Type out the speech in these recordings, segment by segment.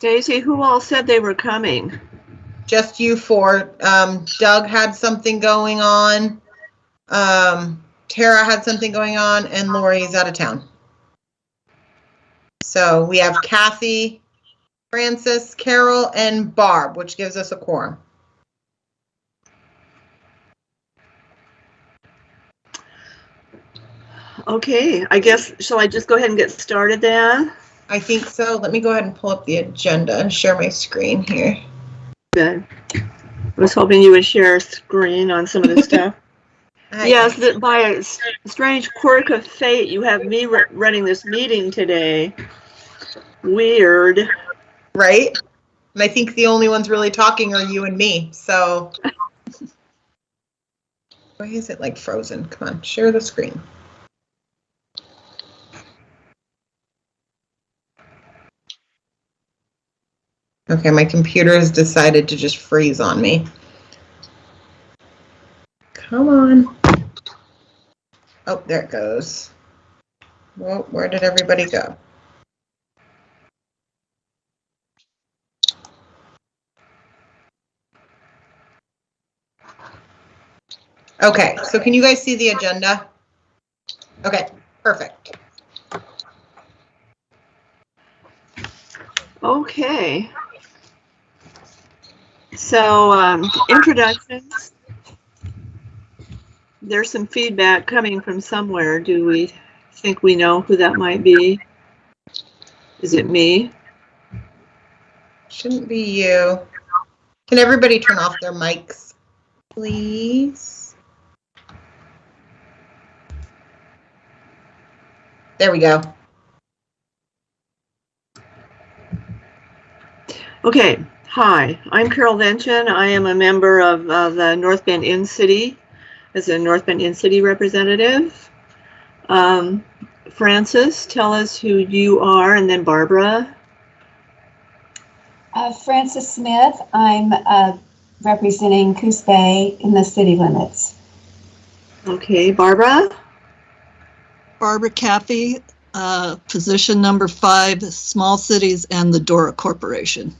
Stacy, who all said they were coming? Just you four. Doug had something going on. Tara had something going on, and Lori's out of town. So we have Kathy, Francis, Carol, and Barb, which gives us a quorum. Okay, I guess, shall I just go ahead and get started then? I think so. Let me go ahead and pull up the agenda and share my screen here. Good. I was hoping you would share a screen on some of the stuff. Yes, that by a strange quirk of fate, you have me running this meeting today. Weird. Right? And I think the only ones really talking are you and me, so. Why is it like frozen? Come on, share the screen. Okay, my computer has decided to just freeze on me. Come on. Oh, there it goes. Well, where did everybody go? Okay, so can you guys see the agenda? Okay, perfect. Okay. So, introductions. There's some feedback coming from somewhere. Do we think we know who that might be? Is it me? Shouldn't be you. Can everybody turn off their mics, please? There we go. Okay. Hi, I'm Carol Vention. I am a member of the North Bend In-City as a North Bend In-City representative. Francis, tell us who you are, and then Barbara. Francis Smith. I'm representing Coos Bay in the city limits. Okay, Barbara. Barbara Caffey, position number 5, Small Cities and the Dora Corporation.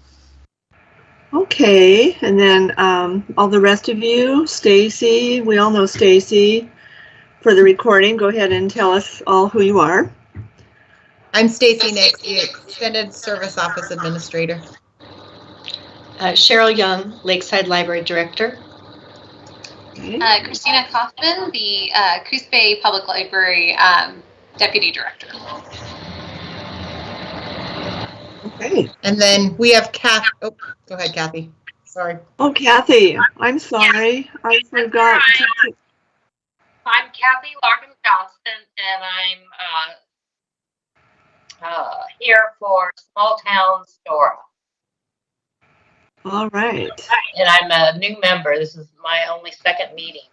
Okay, and then all the rest of you, Stacy, we all know Stacy. For the recording, go ahead and tell us all who you are. I'm Stacy Nix, the Extended Service Office Administrator. Cheryl Young, Lakeside Library Director. Okay. Christina Kaufman, the Coos Bay Public Library Deputy Director. Okay. And then we have Kathy. Oh, go ahead, Kathy. Sorry. Oh, Kathy, I'm sorry. I forgot. I'm Kathy Larkin Johnston, and I'm here for Small Town Dora. All right. And I'm a new member. This is my only second meeting.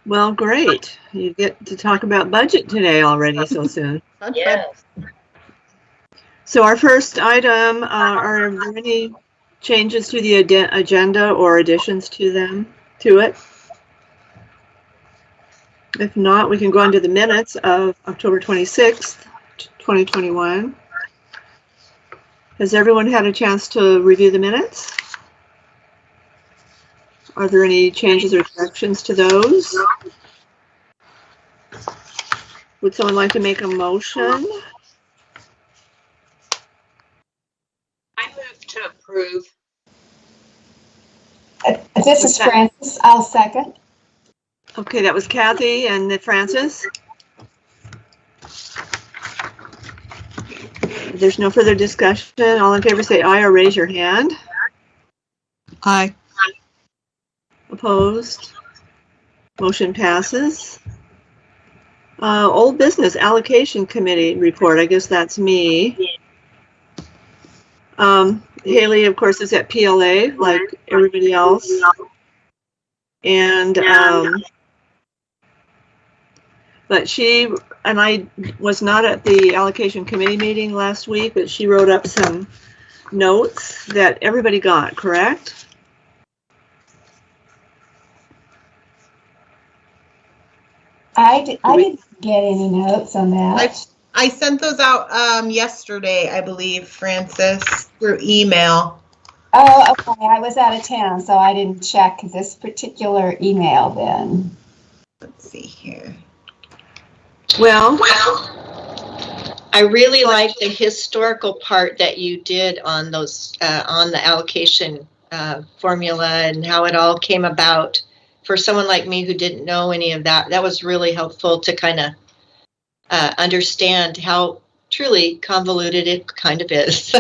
Well, great. You get to talk about budget today already so soon. Yes. So our first item, are there any changes to the agenda or additions to it? If not, we can go on to the minutes of October 26th, 2021. Has everyone had a chance to review the minutes? Are there any changes or corrections to those? Would someone like to make a motion? I move to approve. This is Francis. I'll second. Okay, that was Kathy and then Francis. If there's no further discussion, all in favor say aye or raise your hand. Aye. Opposed? Motion passes. Old business allocation committee report. I guess that's me. Haley, of course, is at PLA like everybody else. And but she and I was not at the allocation committee meeting last week, but she wrote up some notes that everybody got, correct? I didn't get any notes on that. I sent those out yesterday, I believe, Francis, through email. Oh, okay. I was out of town, so I didn't check this particular email then. Let's see here. Well, I really like the historical part that you did on those, on the allocation formula and how it all came about. For someone like me who didn't know any of that, that was really helpful to kind of understand how truly convoluted it kind of is.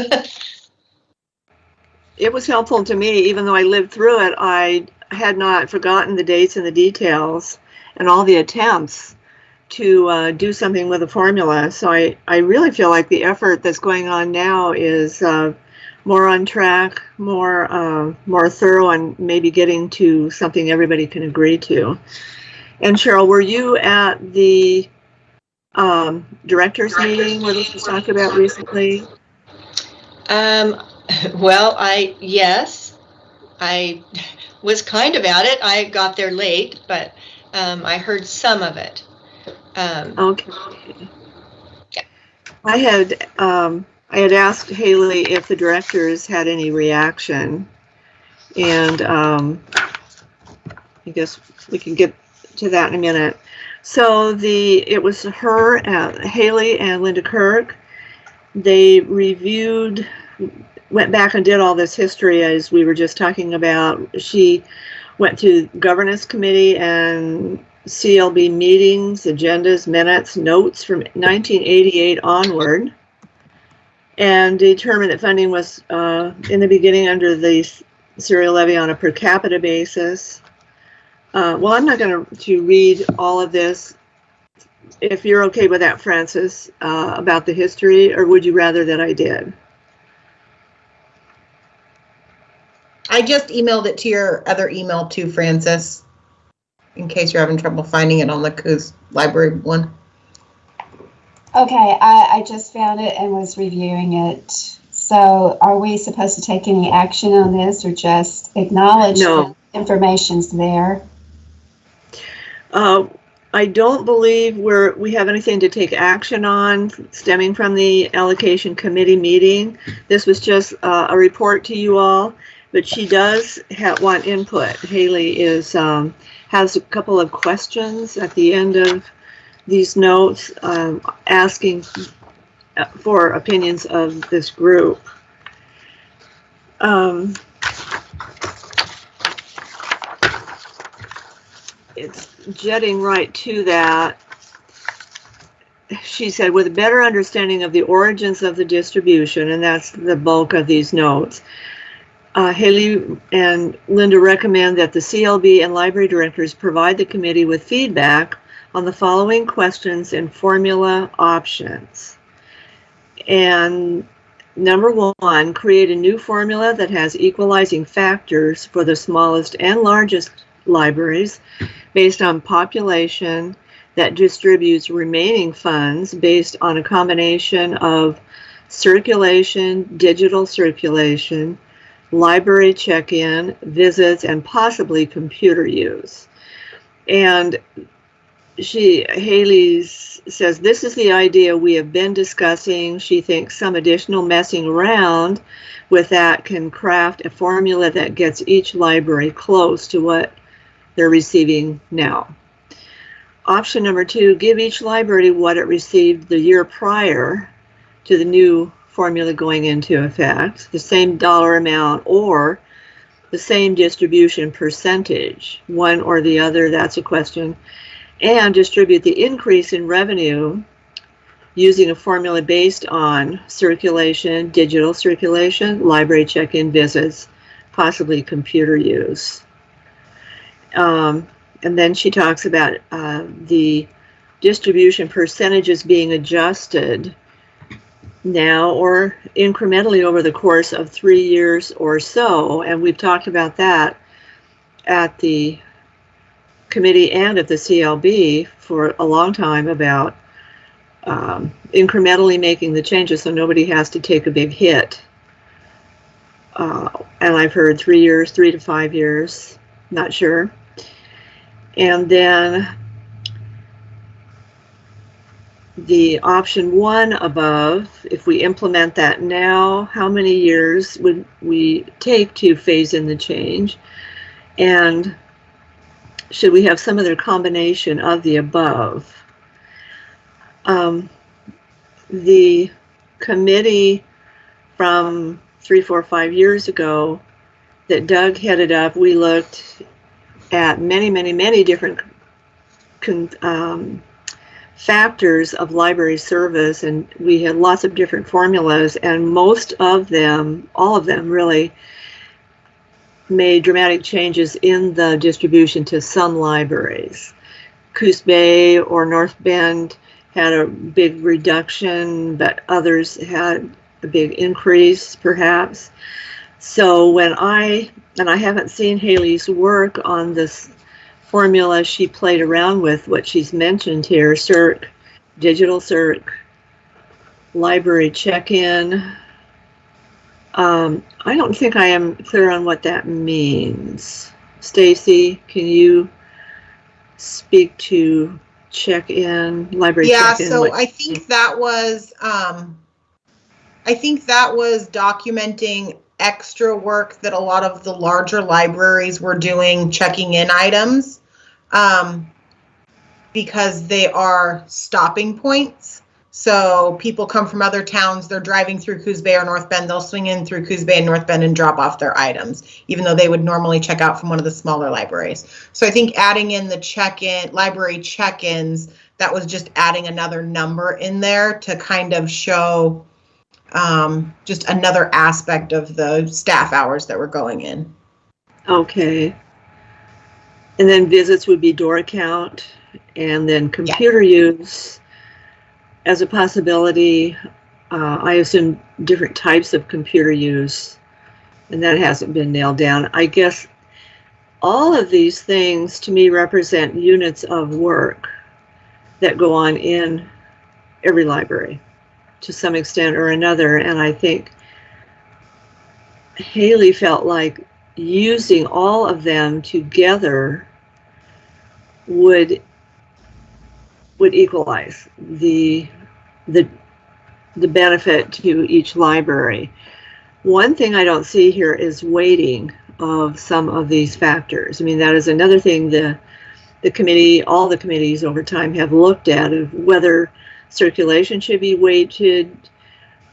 it was helpful to me, even though I lived through it. I had not forgotten the dates and the details and all the attempts to do something with a formula. So I really feel like the effort that's going on now is more on track, more thorough, and maybe getting to something everybody can agree to. And Cheryl, were you at the directors meeting where this was talked about recently? Well, yes, I was kind of at it. I got there late, but I heard some of it. Okay. Yeah. I had asked Haley if the directors had any reaction, and I guess we can get to that in a minute. So it was her, Haley and Linda Kirk. They reviewed, went back and did all this history as we were just talking about. She went to governance committee and CLB meetings, agendas, minutes, notes from 1988 onward, and determined that funding was in the beginning under the serial levy on a per capita basis. Well, I'm not going to read all of this. If you're okay with that, Francis, about the history, or would you rather that I did? I just emailed it to your other email too, Francis, in case you're having trouble finding it on the Coos library one. Okay, I just found it and was reviewing it. So are we supposed to take any action on this or just acknowledge No. the information's there? I don't believe we have anything to take action on stemming from the allocation committee meeting. This was just a report to you all, but she does want input. Haley has a couple of questions at the end of these notes, asking for opinions of this group. It's jetting right to that. She said, with a better understanding of the origins of the distribution, and that's the bulk of these notes, Haley and Linda recommend that the CLB and library directors provide the committee with feedback on the following questions and formula options. And number one, create a new formula that has equalizing factors for the smallest and largest libraries based on population that distributes remaining funds based on a combination of circulation, digital circulation, library check-in, visits, and possibly computer use. And Haley says, this is the idea we have been discussing. She thinks some additional messing around with that can craft a formula that gets each library close to what they're receiving now. Option number two, give each library what it received the year prior to the new formula going into effect, the same dollar amount or the same distribution percentage, one or the other, that's a question, and distribute the increase in revenue using a formula based on circulation, digital circulation, library check-in visits, possibly computer use. And then she talks about the distribution percentages being adjusted now or incrementally over the course of 3 years or so. And we've talked about that at the committee and at the CLB for a long time about incrementally making the changes so nobody has to take a big hit. And I've heard 3 years, 3 to 5 years, not sure. And then the option 1 above, if we implement that now, how many years would we take to phase in the change? And should we have some other combination of the above? The committee from 3, 4, 5 years ago that Doug headed up, we looked at many different factors of library service, and we had lots of different formulas, and most of them, all of them really, made dramatic changes in the distribution to some libraries. Coos Bay or North Bend had a big reduction, but others had a big increase, perhaps. So when I haven't seen Haley's work on this formula she played around with, what she's mentioned here, CERC, digital CERC, library check-in. I don't think I am clear on what that means. Stacy, can you speak to check-in, library check-in? Yeah, so I think that was documenting extra work that a lot of the larger libraries were doing, checking in items, because they are stopping points. So people come from other towns, they're driving through Coos Bay or North Bend, they'll swing in through Coos Bay and North Bend and drop off their items, even though they would normally check out from one of the smaller libraries. So I think adding in the check-in, library check-ins, that was just adding another number in there to kind of show just another aspect of the staff hours that were going in. Okay. And then visits would be door count, and then computer use as a possibility. I assume different types of computer use, and that hasn't been nailed down. I guess all of these things to me represent units of work that go on in every library to some extent or another. And I think Haley felt like using all of them together would equalize the benefit to each library. One thing I don't see here is weighting of some of these factors. I mean, that is another thing the committee, all the committees over time have looked at, of whether circulation should be weighted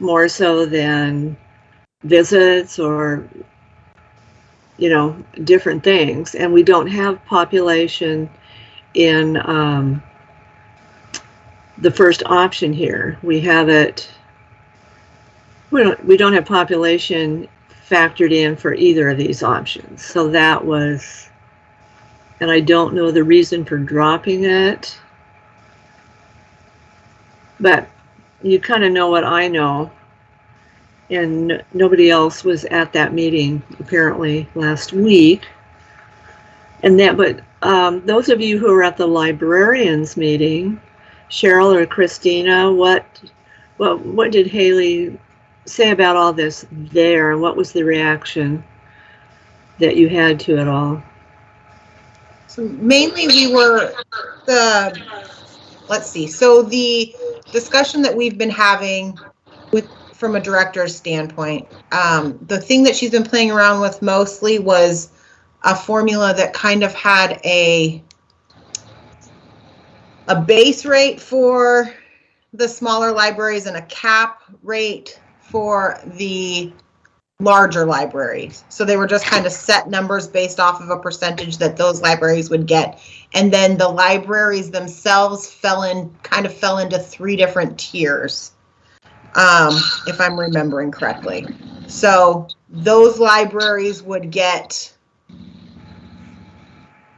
more so than visits, or, you know, different things. And we don't have population in the first option here. We have it, we don't have population factored in for either of these options. So that was, and I don't know the reason for dropping it, but you kind of know what I know, and nobody else was at that meeting apparently last week. And that, but those of you who are at the librarians meeting, Cheryl or Christina, what did Haley say about all this there, and what was the reaction that you had to it all? So mainly we were let's see. So the discussion that we've been having from a director's standpoint, the thing that she's been playing around with mostly was a formula that kind of had a base rate for the smaller libraries and a cap rate for the larger libraries. So they were just kind of set numbers based off of a percentage that those libraries would get. And then the libraries themselves fell into 3 different tiers, if I'm remembering correctly. So those libraries would get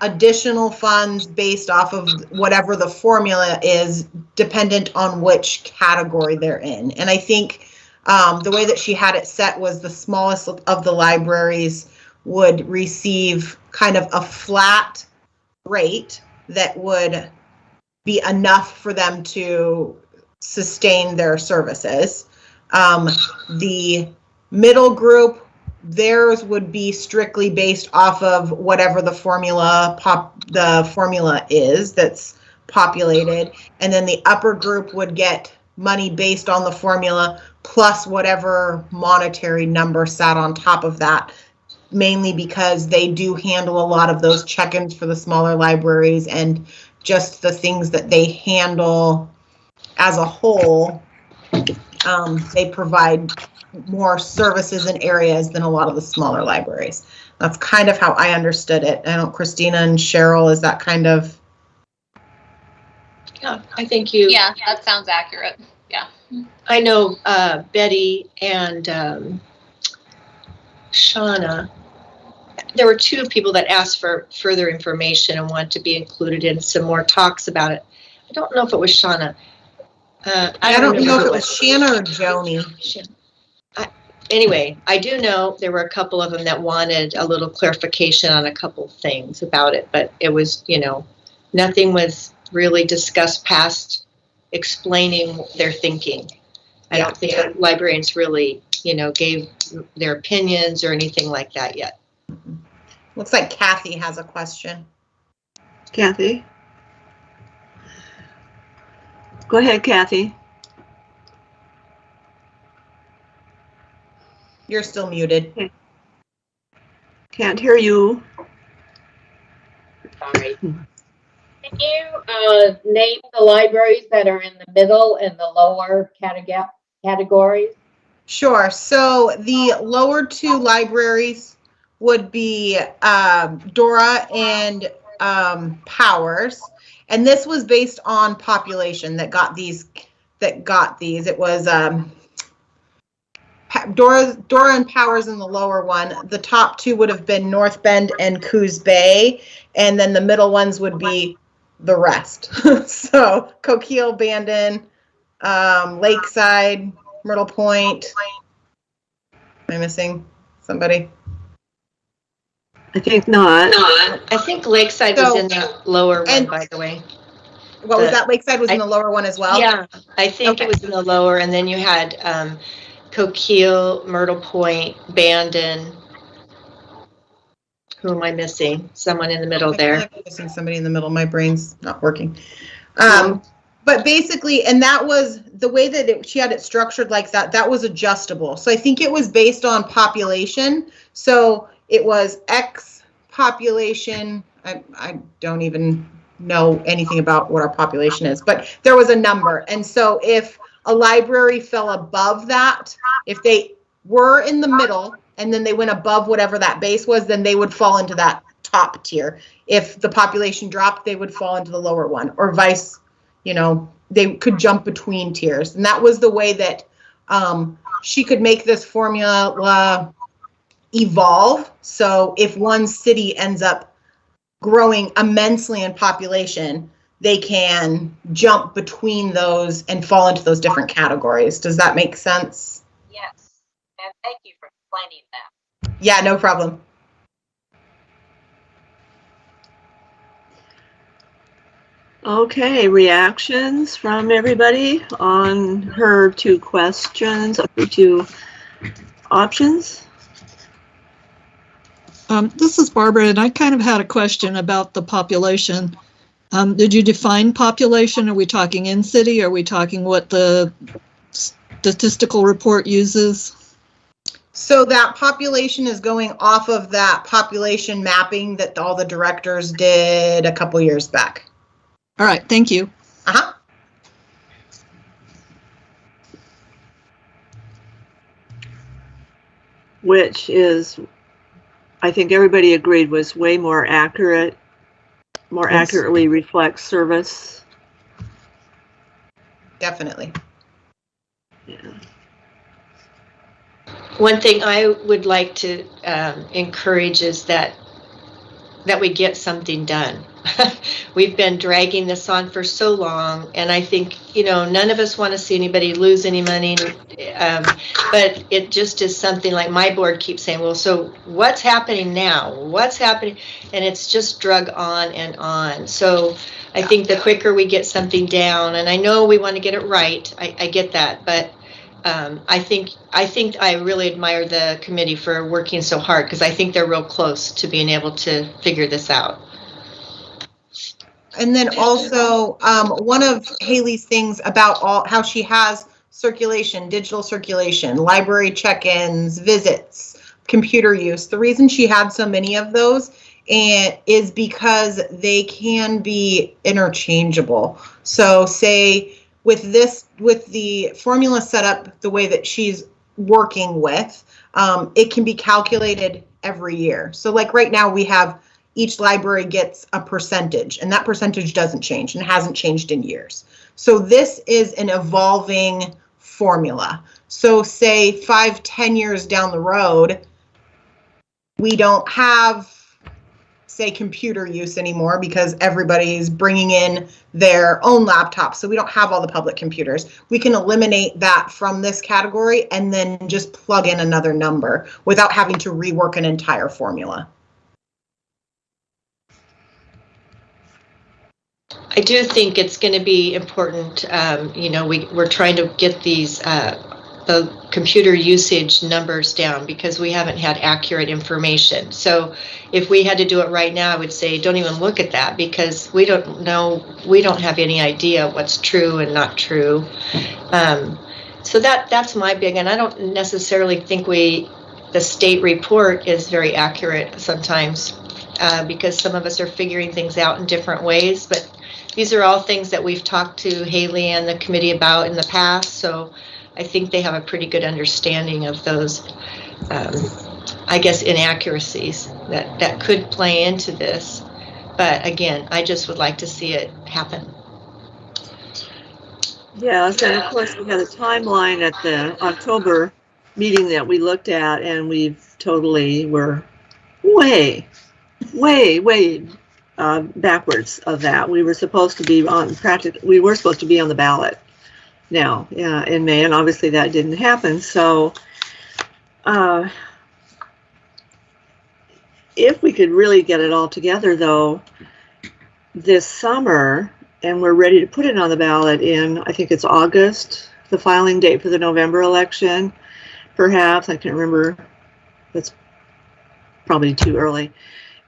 additional funds based off of whatever the formula is, dependent on which category they're in. And I think the way that she had it set was the smallest of the libraries would receive kind of a flat rate that would be enough for them to sustain their services. The middle group, theirs would be strictly based off of whatever the formula is that's populated, and then the upper group would get money based on the formula plus whatever monetary number sat on top of that, mainly because they do handle a lot of those check-ins for the smaller libraries and just the things that they handle as a whole. They provide more services and areas than a lot of the smaller libraries. That's kind of how I understood it. I don't, Christina and Cheryl, is that kind of? Yeah, I think you. Yeah, that sounds accurate. Yeah. I know Betty and Shauna. There were two people that asked for further information and wanted to be included in some more talks about it. I don't know if it was Shauna. I don't know if it was Shanna or Joni. Anyway, I do know there were a couple of them that wanted a little clarification on a couple things about it, but it was, you know, nothing was really discussed past explaining their thinking. I don't think the librarians really, you know, gave their opinions or anything like that yet. Looks like Kathy has a question. Kathy? Go ahead, Kathy. You're still muted. Can't hear you. Sorry. Can you name the libraries that are in the middle and the lower categories? Sure. So the lower two libraries would be Dora and Powers. And this was based on population that got these. It was Dora and Powers in the lower one. The top two would have been North Bend and Coos Bay, and then the middle ones would be the rest. So Coquille, Bandon, Lakeside, Myrtle Point. Am I missing somebody? I think not. I think Lakeside was in the lower one, by the way. What was that? Lakeside was in the lower one as well? Yeah, I think it was in the lower, and then you had Coquille, Myrtle Point, Bandon. Who am I missing? Someone in the middle there. I'm missing somebody in the middle. My brain's not working. But basically, and that was the way that she had it structured like that. That was adjustable. So I think it was based on population. So it was X population. I don't even know anything about what our population is, but there was a number. And so if a library fell above that, if they were in the middle and then they went above whatever that base was, then they would fall into that top tier. If the population dropped, they would fall into the lower one, or vice, you know, they could jump between tiers. And that was the way that she could make this formula evolve. So if one city ends up growing immensely in population, they can jump between those and fall into those different categories. Does that make sense? Yes, and thank you for explaining that. Yeah, no problem. Okay, reactions from everybody on her two questions, her two options? This is Barbara, and I kind of had a question about the population. Did you define population? Are we talking in city? Are we talking what the statistical report uses? So that population is going off of that population mapping that all the directors did a couple years back. All right, thank you. Uh-huh. Which is, I think everybody agreed, was way more accurate, more accurately reflects service. Definitely. Yeah. One thing I would like to encourage is that we get something done. We've been dragging this on for so long, and I think, you know, none of us want to see anybody lose any money, but it just is something like my board keeps saying, well, so what's happening now? What's happening? And it's just drug on and on. So I think the quicker we get something down, and I know we want to get it right, I get that, but I think I really admire the committee for working so hard, because I think they're real close to being able to figure this out. And then also, one of Haley's things about how she has circulation, digital circulation, library check-ins, visits, computer use. The reason she had so many of those is because they can be interchangeable. So say with the formula set up the way that she's working with, it can be calculated every year. So like right now we have each library gets a percentage, and that percentage doesn't change and hasn't changed in years. So this is an evolving formula. So say 5-10 years down the road, we don't have, say, computer use anymore because everybody's bringing in their own laptops. So we don't have all the public computers. We can eliminate that from this category and then just plug in another number without having to rework an entire formula. I do think it's going to be important. We're trying to get these the computer usage numbers down because we haven't had accurate information. So if we had to do it right now, I would say don't even look at that because we don't know, we don't have any idea what's true and not true. So that's my big, and I don't necessarily think the state report is very accurate sometimes because some of us are figuring things out in different ways, but these are all things that we've talked to Haley and the committee about in the past, so I think they have a pretty good understanding of those, I guess, inaccuracies that could play into this. But again, I just would like to see it happen. Yes, and of course we had a timeline at the October meeting that we looked at, and were way backwards of that. We were supposed to be on the ballot now in May, and obviously that didn't happen. So if we could really get it all together though this summer, and we're ready to put it on the ballot in, I think it's August, the filing date for the November election, perhaps, I can't remember, that's probably too early.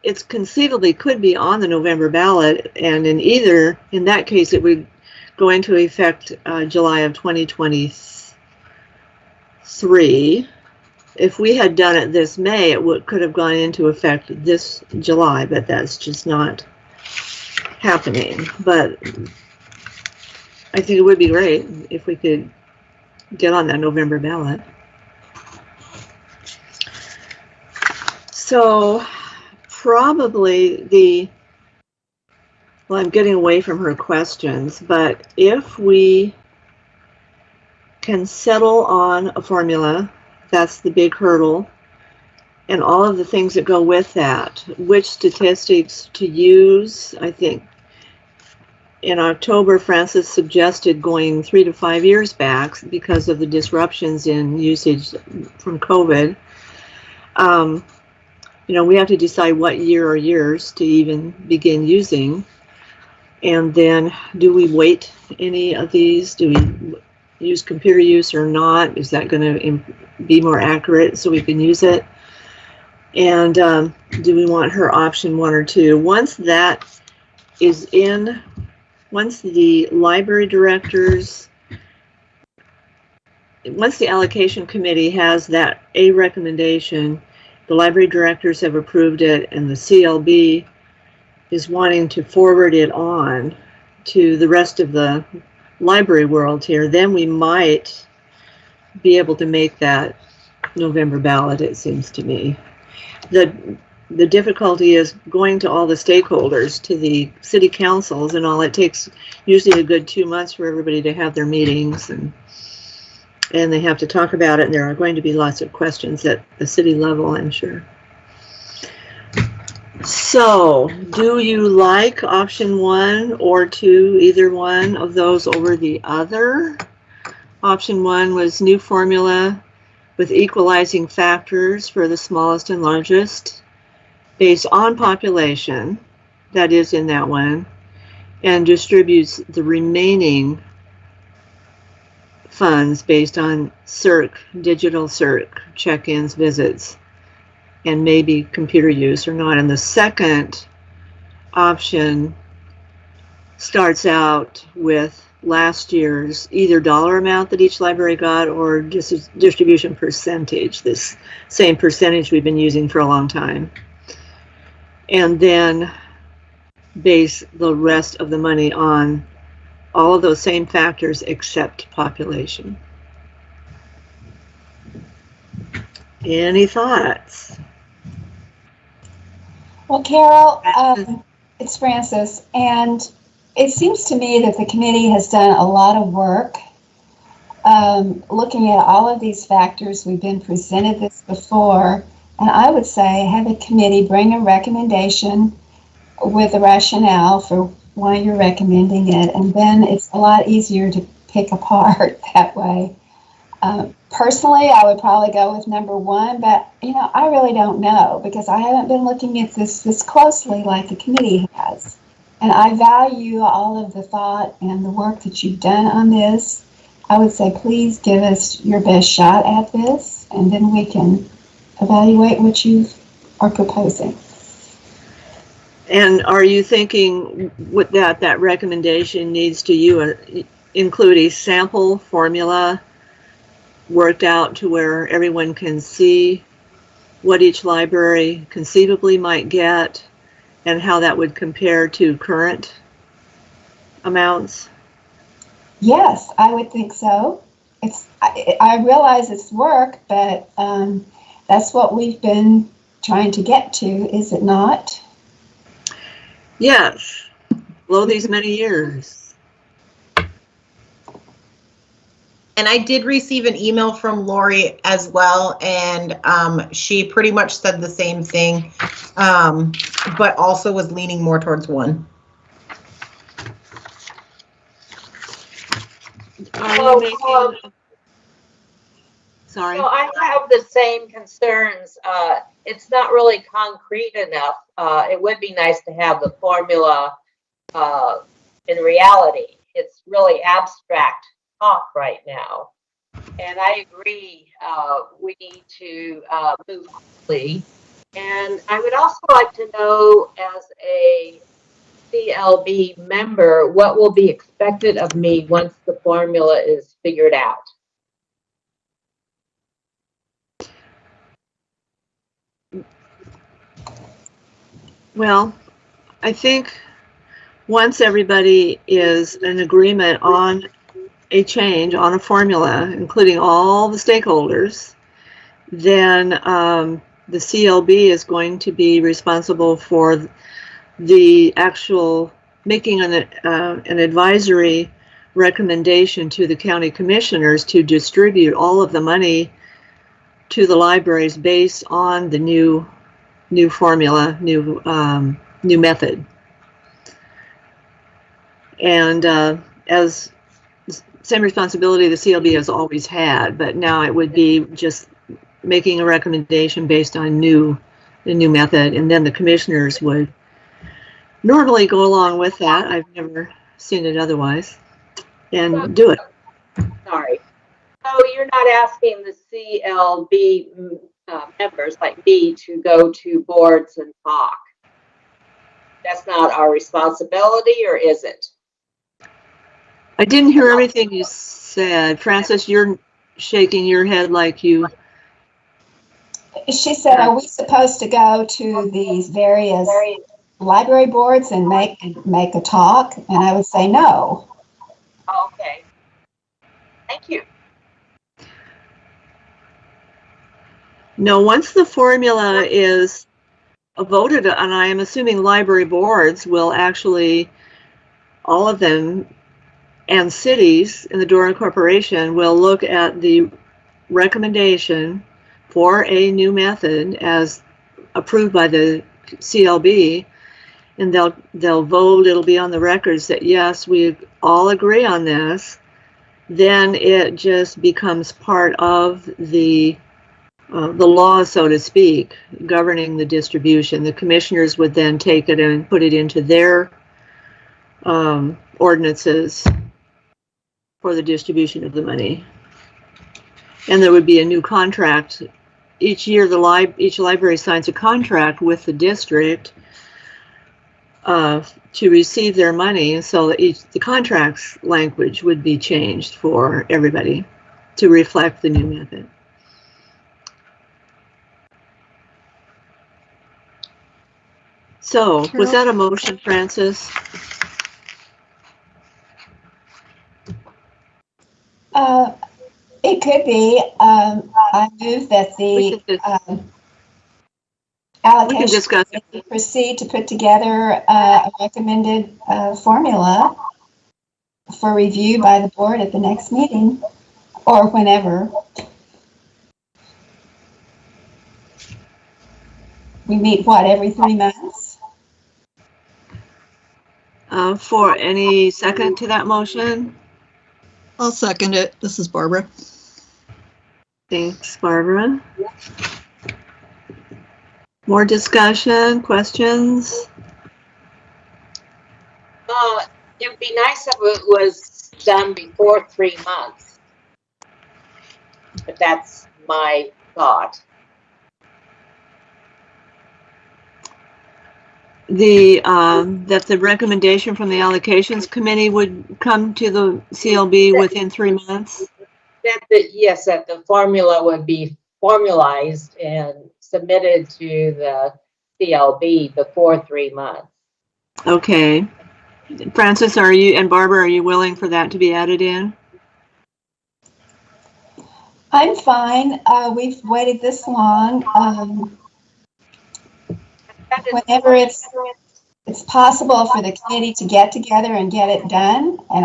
It's conceivably could be on the November ballot, and in that case, it would go into effect July of 2023. If we had done it this May, it could have gone into effect this July, but that's just not happening. But I think it would be great if we could get on that November ballot. So probably I'm getting away from her questions, but if we can settle on a formula, that's the big hurdle, and all of the things that go with that, which statistics to use. I think in October, Francis suggested going 3 to 5 years back because of the disruptions in usage from COVID. We have to decide what year or years to even begin using. And then do we weight any of these? Do we use computer use or not? Is that going to be more accurate so we can use it? And do we want her option 1 or 2? Once that is in, once the library directors, once the allocation committee has that a recommendation, the library directors have approved it, and the CLB is wanting to forward it on to the rest of the library world here, then we might be able to make that November ballot, it seems to me. The difficulty is going to all the stakeholders, to the city councils and all. It takes usually a good 2 months for everybody to have their meetings, and they have to talk about it, and there are going to be lots of questions at the city level, I'm sure. So, do you like option 1 or 2, either one of those over the other? Option 1 was new formula with equalizing factors for the smallest and largest based on population, that is in that one, and distributes the remaining funds based on CIRC, digital CIRC, check-ins, visits, and maybe computer use or not. And the second option starts out with last year's either dollar amount that each library got or just distribution percentage, this same percentage we've been using for a long time. And then base the rest of the money on all of those same factors except population. Any thoughts? Well, Carol, it's Frances, and it seems to me that the committee has done a lot of work looking at all of these factors. We've been presented this before, and I would say have a committee bring a recommendation with a rationale for why you're recommending it, and then it's a lot easier to pick apart that way. Personally, I would probably go with number one, but I really don't know because I haven't been looking at this closely like the committee has. And I value all of the thought and the work that you've done on this. I would say please give us your best shot at this, and then we can evaluate what you are proposing. And are you thinking with that recommendation needs to include a sample formula worked out to where everyone can see what each library conceivably might get and how that would compare to current amounts? Yes, I would think so. I realize it's work, but that's what we've been trying to get to, is it not? Yes, below these many years. And I did receive an email from Lori as well, and she pretty much said the same thing, but also was leaning more towards one. Sorry. So I have the same concerns. It's not really concrete enough. It would be nice to have the formula in reality. It's really abstract talk right now. And I agree, we need to move quickly. And I would also like to know, as a CLB member, what will be expected of me once the formula is figured out. Well, I think once everybody is in agreement on a change, on a formula, including all the stakeholders, then the CLB is going to be responsible for the actual making an advisory recommendation to the county commissioners to distribute all of the money to the libraries based on the new formula, new method. And as same responsibility the CLB has always had, but now it would be just making a recommendation based on the new method, and then the commissioners would normally go along with that. I've never seen it otherwise, and do it. Sorry. So you're not asking the CLB members like me to go to boards and talk? That's not our responsibility, or is it? I didn't hear everything you said. Frances, you're shaking your head like you... She said, are we supposed to go to these various library boards and make a talk? And I would say no. Okay. Thank you. No, once the formula is voted, and I am assuming library boards will actually, all of them, and cities in the Durham Corporation will look at the recommendation for a new method as approved by the CLB, and they'll vote. It'll be on the records that yes, we all agree on this. Then it just becomes part of the law, so to speak, governing the distribution. The commissioners would then take it and put it into their ordinances for the distribution of the money. And there would be a new contract. Each year, each library signs a contract with the district to receive their money, so that the contracts language would be changed for everybody to reflect the new method. So, was that a motion, Francis? It could be. I move that the We can allocation discuss it. committee proceed to put together a recommended formula for review by the board at the next meeting or whenever. We meet, what, every 3 months? For any second to that motion? I'll second it. This is Barbara. Thanks, Barbara. More discussion, questions? It'd be nice if it was done before 3 months. But that's my thought. That the recommendation from the allocations committee would come to the CLB within 3 months? Yes, that the formula would be formalized and submitted to the CLB before 3 months. Okay. Francis, are you, and Barbara, are you willing for that to be added in? I'm fine. We've waited this long. Whenever it's possible for the committee to get together and get it done, and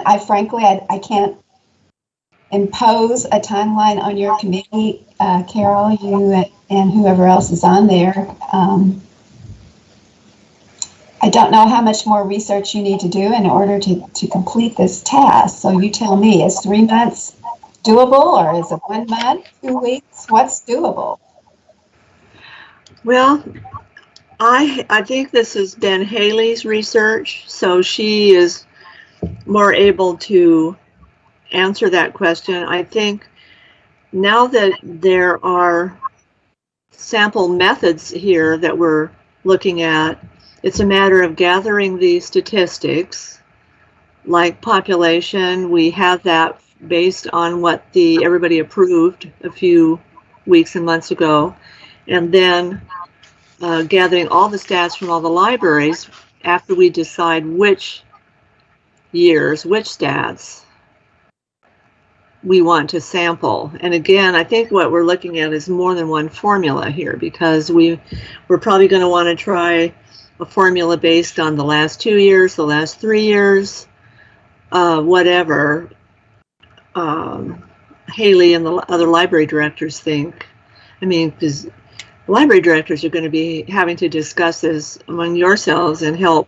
I frankly, I can't impose a timeline on your committee, Carol, you and whoever else is on there. I don't know how much more research you need to do in order to complete this task. So you tell me, is 3 months doable, or is it 1 month, 2 weeks? What's doable? Well, I think this has been Haley's research, so she is more able to answer that question. I think now that there are sample methods here that we're looking at, it's a matter of gathering the statistics, like population. We have that based on what everybody approved a few weeks and months ago, and then gathering all the stats from all the libraries after we decide which years, which stats we want to sample. And again, I think what we're looking at is more than one formula here, because we're probably going to want to try a formula based on the last 2 years, the last 3 years, whatever Haley and the other library directors think. I mean, because library directors are going to be having to discuss this among yourselves and help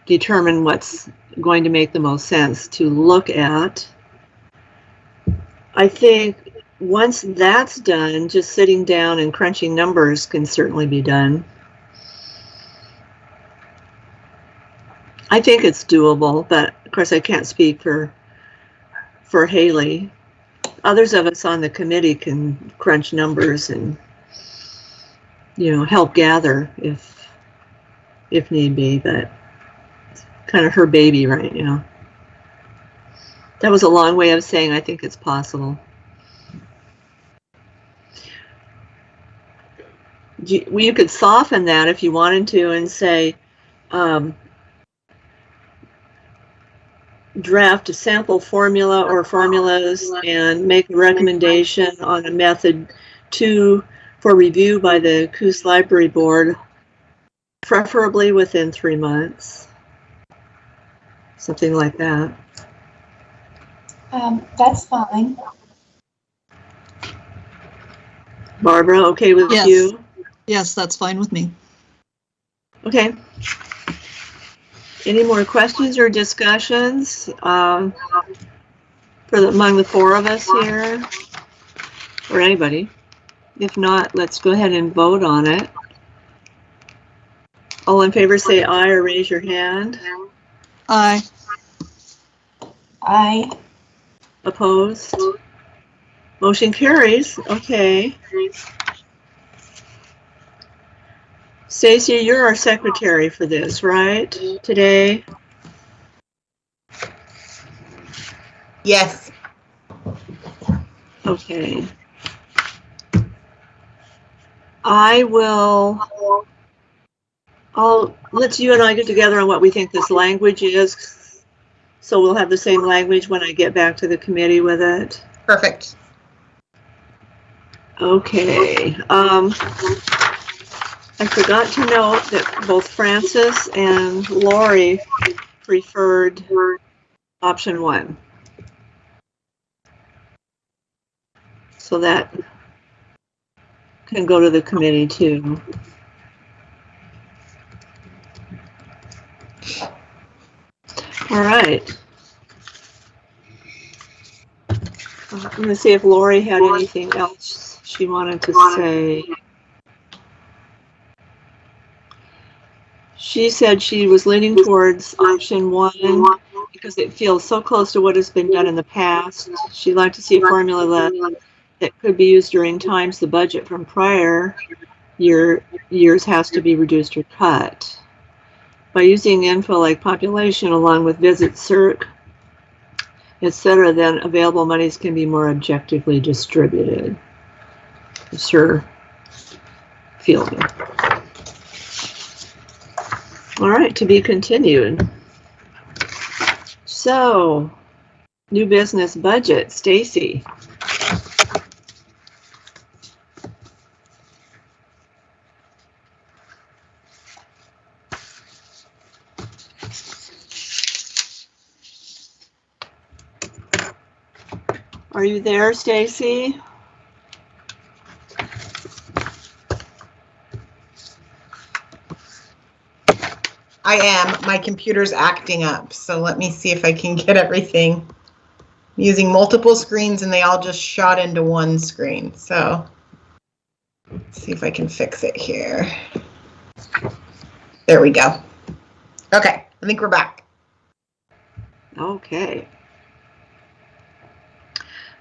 determine what's going to make the most sense to look at. I think once that's done, just sitting down and crunching numbers can certainly be done. I think it's doable, but of course I can't speak for Haley. Others of us on the committee can crunch numbers and, you know, help gather if need be, but it's kind of her baby right now. That was a long way of saying I think it's possible. You could soften that if you wanted to and say, draft a sample formula or formulas and make a recommendation on a method for review by the Coos Library Board, preferably within 3 months. Something like that. That's fine. Barbara, okay with Yes. you? Yes, that's fine with me. Okay. Any more questions or discussions among the four of us here, or anybody? If not, let's go ahead and vote on it. All in favor say aye or raise your hand. Aye. Aye. Opposed? Motion carries. Okay. Stacy, you're our secretary for this, right? Today? Yes. Okay. Let's you and I get together on what we think this language is. So we'll have the same language when I get back to the committee with it. Perfect. Okay. I forgot to note that both Francis and Lori preferred option 1. So that can go to the committee too. All right. I'm going to see if Lori had anything else she wanted to say. She said she was leaning towards option 1 because it feels so close to what has been done in the past. She'd like to see a formula that could be used during times the budget from prior years has to be reduced or cut. By using info like population along with visit circ, etc., then available monies can be more objectively distributed. It's her feeling. All right, to be continued. So, new business budget, Stacy. Are you there, Stacy? I am. My computer's acting up, so let me see if I can get everything. I'm using multiple screens and they all just shot into one screen. So let's see if I can fix it here. There we go. Okay, I think we're back. Okay.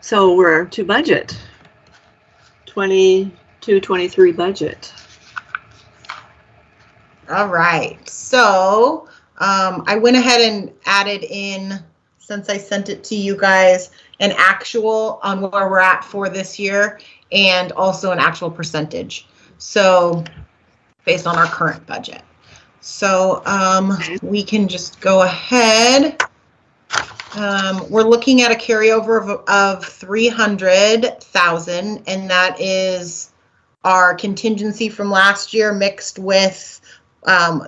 So we're to budget. 22-23 budget. All right, so I went ahead and added in, since I sent it to you guys, an actual on where we're at for this year and also an actual percentage. So based on our current budget. So we can just go ahead. We're looking at a carryover of 300,000, and that is our contingency from last year mixed with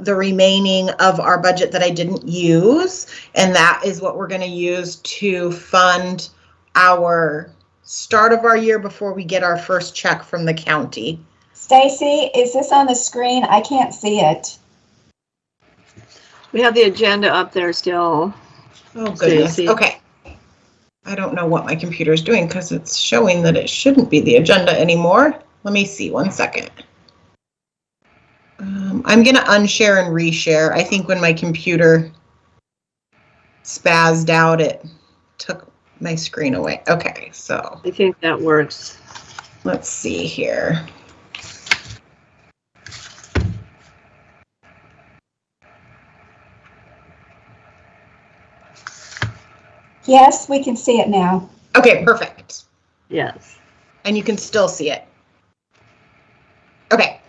the remaining of our budget that I didn't use, and that is what we're going to use to fund our start of our year before we get our first check from the county. Stacy, is this on the screen? I can't see it. We have the agenda up there still. Oh, goodness. Stacy. Okay. I don't know what my computer is doing because it's showing that it shouldn't be the agenda anymore. Let me see 1 second. I'm going to unshare and reshare. I think when my computer spazzed out, it took my screen away. Okay, so I think that works. let's see here. Yes, we can see it now. Okay, perfect. Yes. And you can still see it. Okay,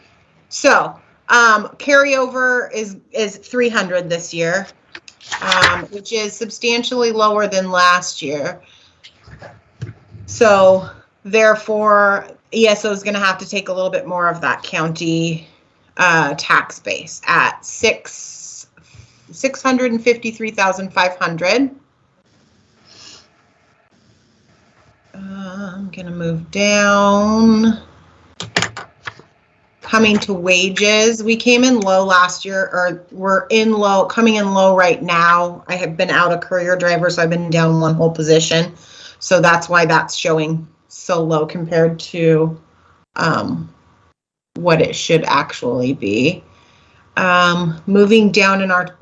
so carryover is 300 this year, which is substantially lower than last year. So therefore, ESO is going to have to take a little bit more of that county tax base at 653,500. I'm going to move down. Coming to wages, we came in low last year, or we're in low, coming in low right now. I have been out a courier driver, so I've been down one whole position. So that's why that's showing so low compared to what it should actually be. Moving down in our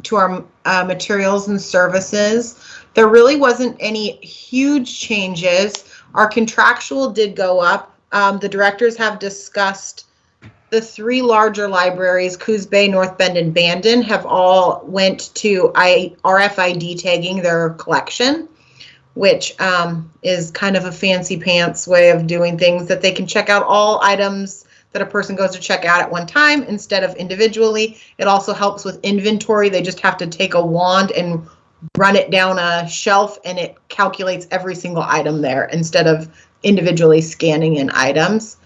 materials and services, there really wasn't any huge changes. Our contractual did go up. The directors have discussed the three larger libraries, Coos Bay, North Bend, and Bandon, have all went to RFID tagging their collection, which is kind of a fancy pants way of doing things, that they can check out all items that a person goes to check out at one time instead of individually. It also helps with inventory. They just have to take a wand and run it down a shelf, and it calculates every single item there instead of individually scanning in items.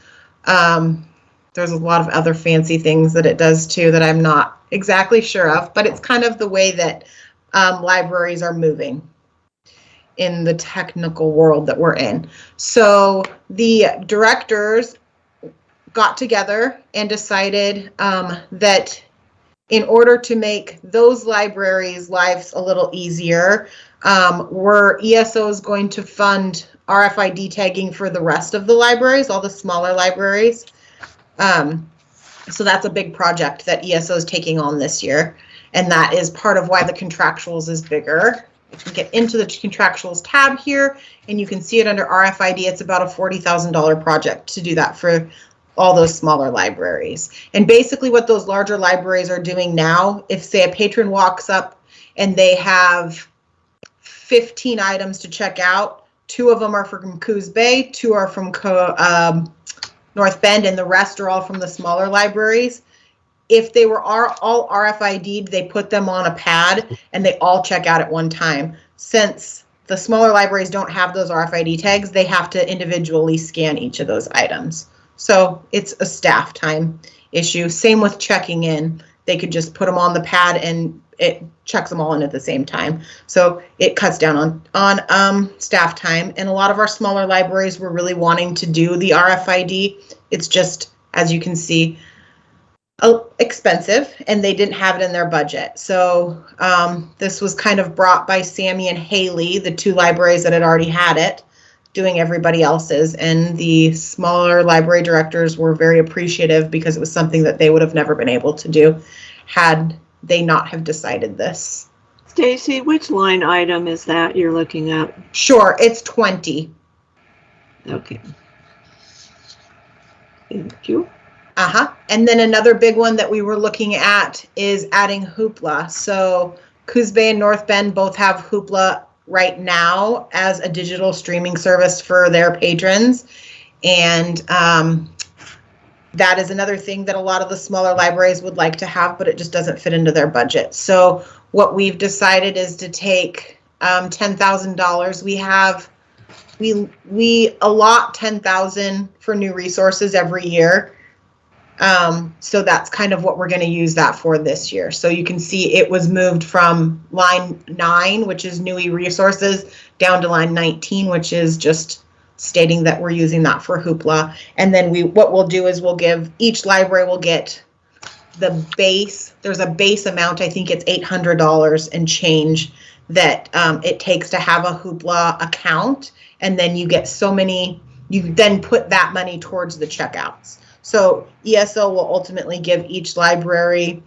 There's a lot of other fancy things that it does too that I'm not exactly sure of, but it's kind of the way that libraries are moving in the technical world that we're in. So the directors got together and decided that in order to make those libraries' lives a little easier, ESO is going to fund RFID tagging for the rest of the libraries, all the smaller libraries. So that's a big project that ESO is taking on this year, and that is part of why the contractuals is bigger. If you get into the contractuals tab here, and you can see it under RFID, it's about a $40,000 project to do that for all those smaller libraries. And basically what those larger libraries are doing now, if say a patron walks up and they have 15 items to check out, 2 of them are from Coos Bay, 2 are from North Bend, and the rest are all from the smaller libraries. If they were all RFID'd, they put them on a pad and they all check out at one time. Since the smaller libraries don't have those RFID tags, they have to individually scan each of those items. So it's a staff time issue. Same with checking in. They could just put them on the pad and it checks them all in at the same time. So it cuts down on staff time. And a lot of our smaller libraries were really wanting to do the RFID. It's just, as you can see, expensive, and they didn't have it in their budget. So this was kind of brought by Sammy and Haley, the 2 libraries that had already had it, doing everybody else's, and the smaller library directors were very appreciative because it was something that they would have never been able to do had they not have decided this. Stacy, which line item is that you're looking at? Sure, it's 20. Okay. Thank you. And then another big one that we were looking at is adding Hoopla. So Coos Bay and North Bend both have Hoopla right now as a digital streaming service for their patrons. And that is another thing that a lot of the smaller libraries would like to have, but it just doesn't fit into their budget. So what we've decided is to take $10,000. We allot $10,000 for new resources every year. So that's kind of what we're going to use that for this year. So you can see it was moved from line 9, which is new resources, down to line 19, which is just stating that we're using that for Hoopla. And then what we'll do is we'll give each library will get the base. There's a base amount. I think it's $800 and change that it takes to have a Hoopla account. And then you get so many, you then put that money towards the checkouts. So ESO will ultimately give each library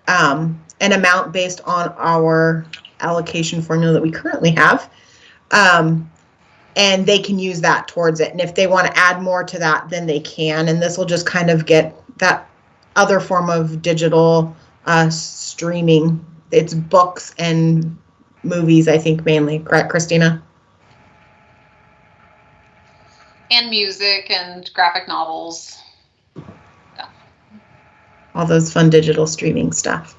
an amount based on our allocation formula that we currently have. And they can use that towards it. And if they want to add more to that, then they can. And this will just kind of get that other form of digital streaming. It's books and movies, I think, mainly. Correct, Christina? And music and graphic novels. All those fun digital streaming stuff.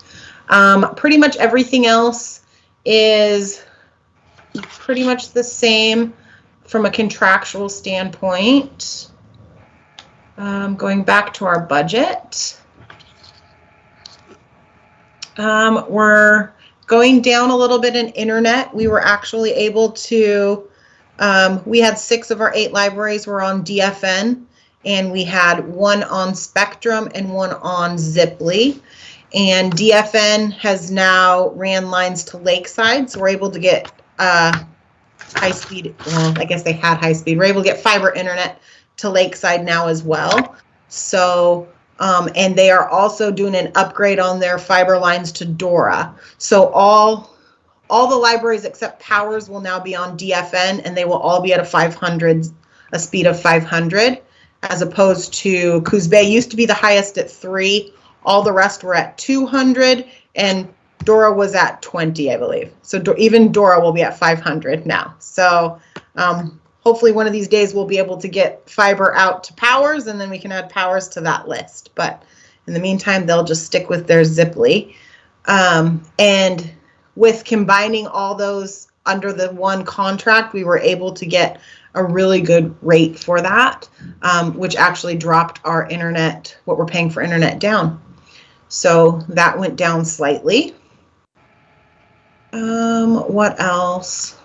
Pretty much everything else is pretty much the same from a contractual standpoint. Going back to our budget. We're going down a little bit in internet. We were actually able to, we had 6 of our 8 libraries were on DFN. And we had 1 on Spectrum and 1 on Ziply. And DFN has now ran lines to Lakeside, so we're able to get high speed, well, I guess they had high speed. We're able to get fiber internet to Lakeside now as well. So, and they are also doing an upgrade on their fiber lines to Dora. So all the libraries except Powers will now be on DFN, and they will all be at a speed of 500. as opposed to Coos Bay used to be the highest at 3. All the rest were at 200, and Dora was at 20, I believe. So even Dora will be at 500 now. So hopefully one of these days we'll be able to get fiber out to Powers, and then we can add Powers to that list. But in the meantime, they'll just stick with their Ziply. And with combining all those under the one contract, we were able to get a really good rate for that, which actually dropped our internet, what we're paying for internet, down. So that went down slightly. What else?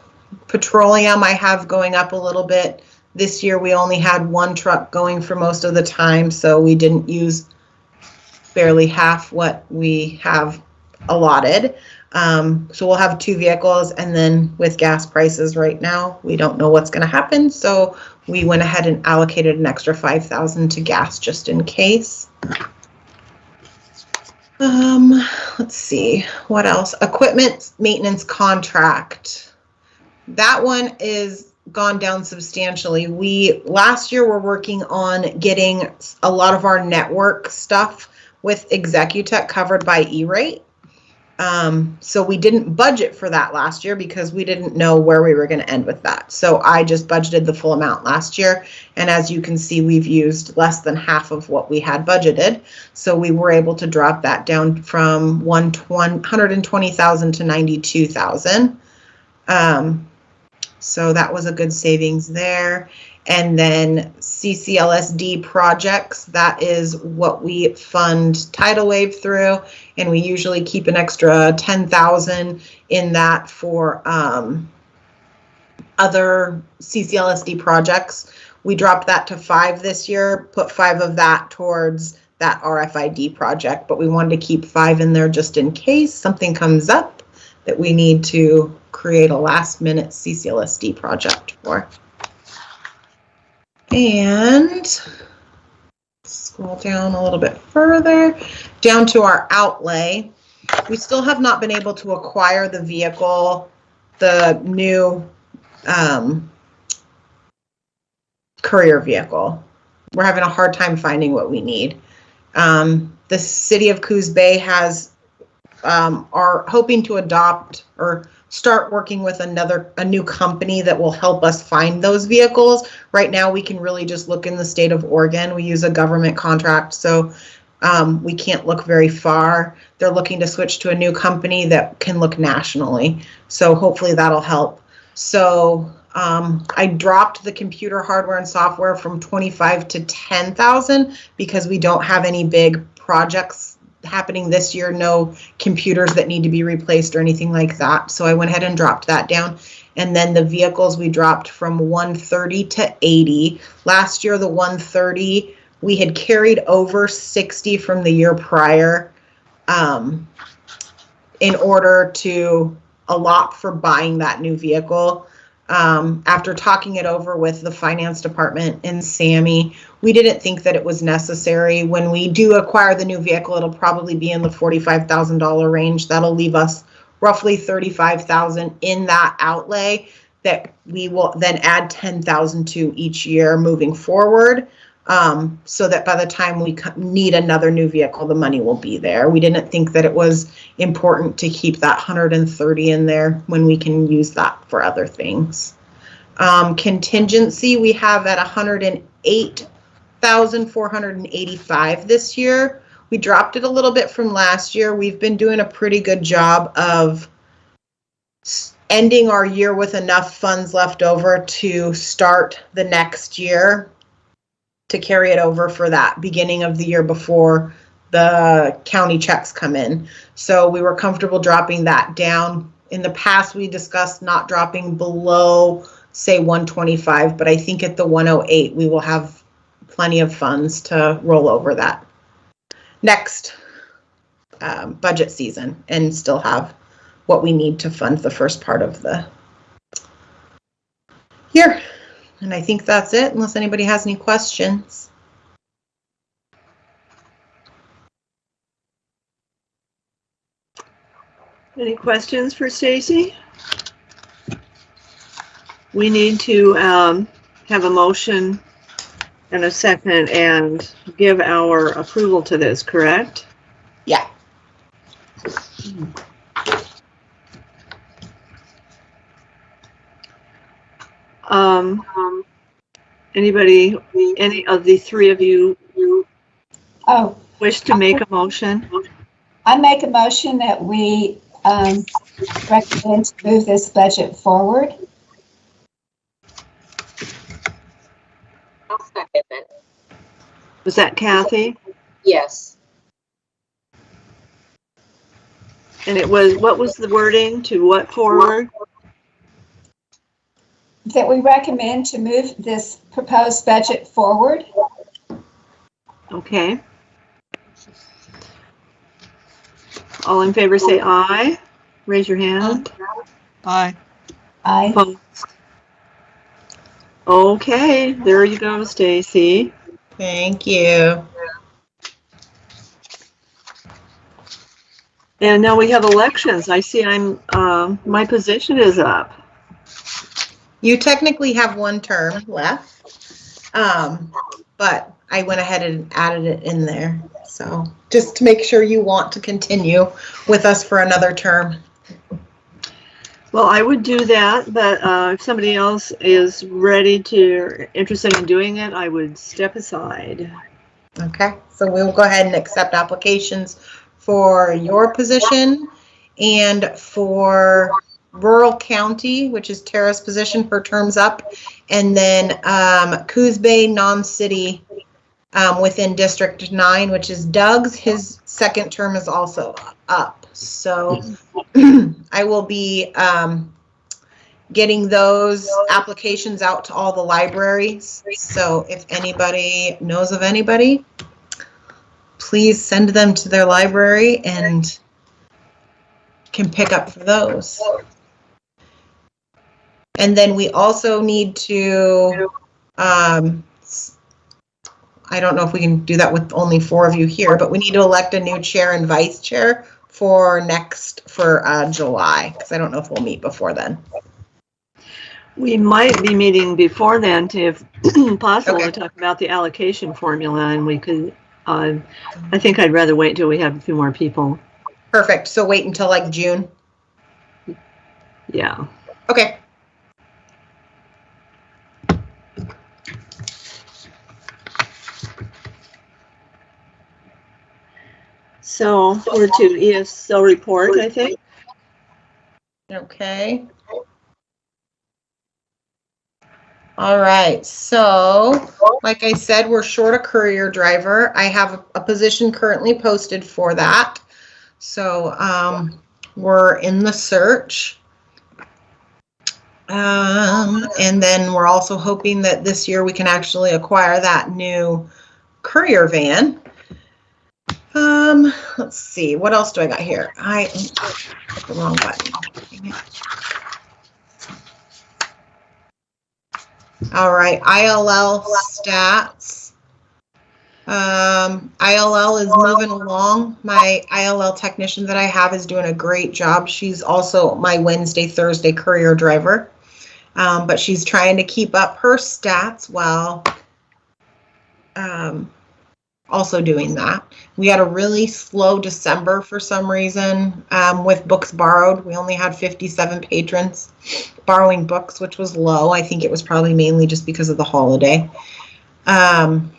Petroleum I have going up a little bit. This year we only had one truck going for most of the time, so we didn't use barely half what we have allotted. So we'll have 2 vehicles, and then with gas prices right now, we don't know what's going to happen. So we went ahead and allocated an extra $5,000 to gas just in case. Let's see, what else? Equipment maintenance contract. That one is gone down substantially. We last year were working on getting a lot of our network stuff with Executech covered by E-rate. So we didn't budget for that last year because we didn't know where we were going to end with that. So I just budgeted the full amount last year. And as you can see, we've used less than half of what we had budgeted. So we were able to drop that down from $120,000 to $92,000. So that was a good savings there. And then CCLSD projects, that is what we fund Tidal Wave through, and we usually keep an extra $10,000 in that for other CCLSD projects. We dropped that to 5 this year, put 5 of that towards that RFID project, but we wanted to keep 5 in there just in case something comes up that we need to create a last-minute CCLSD project for. And scroll down a little bit further, down to our outlay. We still have not been able to acquire the vehicle, the new courier vehicle. We're having a hard time finding what we need. The city of Coos Bay are hoping to adopt or start working with a new company that will help us find those vehicles. Right now, we can really just look in the state of Oregon. We use a government contract, so we can't look very far. They're looking to switch to a new company that can look nationally. So hopefully that'll help. So I dropped the computer hardware and software from 25 to 10,000 because we don't have any big projects happening this year, no computers that need to be replaced or anything like that. So I went ahead and dropped that down. And then the vehicles we dropped from 130 to 80. Last year, the 130, we had carried over 60 from the year prior in order to allot for buying that new vehicle. After talking it over with the finance department and Sammy, we didn't think that it was necessary. When we do acquire the new vehicle, it'll probably be in the $45,000 range. That'll leave us roughly $35,000 in that outlay that we will then add $10,000 to each year moving forward, so that by the time we need another new vehicle, the money will be there. We didn't think that it was important to keep that 130 in there when we can use that for other things. Contingency we have at 108,485 this year. We dropped it a little bit from last year. We've been doing a pretty good job of ending our year with enough funds left over to start the next year, to carry it over for that beginning of the year before the county checks come in. So we were comfortable dropping that down. In the past, we discussed not dropping below, say, 125, but I think at the 108, we will have plenty of funds to roll over that next budget season and still have what we need to fund the first part of the year. And I think that's it, unless anybody has any questions. Any questions for Stacy? We need to have a motion and a second and give our approval to this, correct? Yeah. Anybody, any of the three of you Oh, wish to make a motion? I make a motion that we recommend to move this budget forward. I'll second it. Was that Kathy? Yes. And it was, what was the wording to what forward? That we recommend to move this proposed budget forward. Okay. All in favor say aye. Raise your hand. Aye. I Opposed? Okay, there you go, Stacy. Thank you. And now we have elections. I see my position is up. You technically have one term left, but I went ahead and added it in there. So just to make sure you want to continue with us for another term. Well, I would do that, but if somebody else is interested in doing it, I would step aside. Okay, so we'll go ahead and accept applications for your position and for Rural County, which is Tara's position, her term's up, and then Coos Bay non-city within District 9, which is Doug's. His second term is also up. So I will be getting those applications out to all the libraries. So if anybody knows of anybody, please send them to their library and can pick up for those. And then we also need to, I don't know if we can do that with only 4 of you here, but we need to elect a new chair and vice chair for July, because I don't know if we'll meet before then. We might be meeting before then to, if possible, Okay. to talk about the allocation formula, and we could, I think I'd rather wait until we have a few more people. Perfect. So wait until like June. Yeah. Okay. So we're to ESL report, I think. Okay. All right. So, like I said, we're short a courier driver. I have a position currently posted for that. So, we're in the search. And then we're also hoping that this year we can actually acquire that new courier van. Let's see, what else do I got here? I hit the wrong button. All right, ILL stats. ILL is moving along. My ILL technician that I have is doing a great job. She's also my Wednesday, Thursday courier driver. But she's trying to keep up her stats while also doing that. We had a really slow December for some reason with books borrowed. We only had 57 patrons borrowing books, which was low. I think it was probably mainly just because of the holiday. And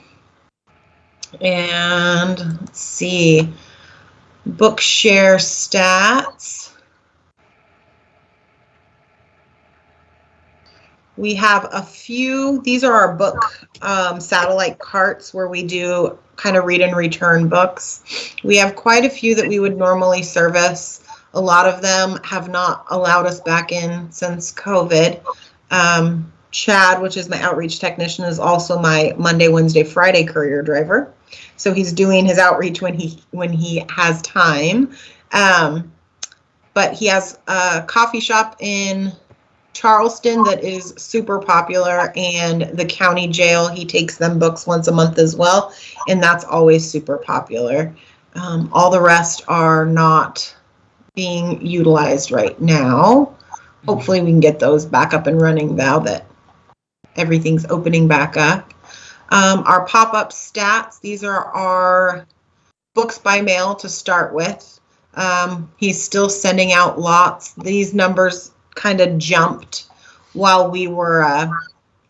let's see, Bookshare stats. We have a few, these are our book satellite carts where we do kind of read and return books. We have quite a few that we would normally service. A lot of them have not allowed us back in since COVID. Chad, which is my outreach technician, is also my Monday, Wednesday, Friday courier driver. So he's doing his outreach when he has time. But he has a coffee shop in Charleston that is super popular, and the county jail, he takes them books once a month as well, and that's always super popular. All the rest are not being utilized right now. Hopefully we can get those back up and running now that everything's opening back up. Our pop-up stats, these are our books by mail to start with. He's still sending out lots. These numbers kind of jumped while we were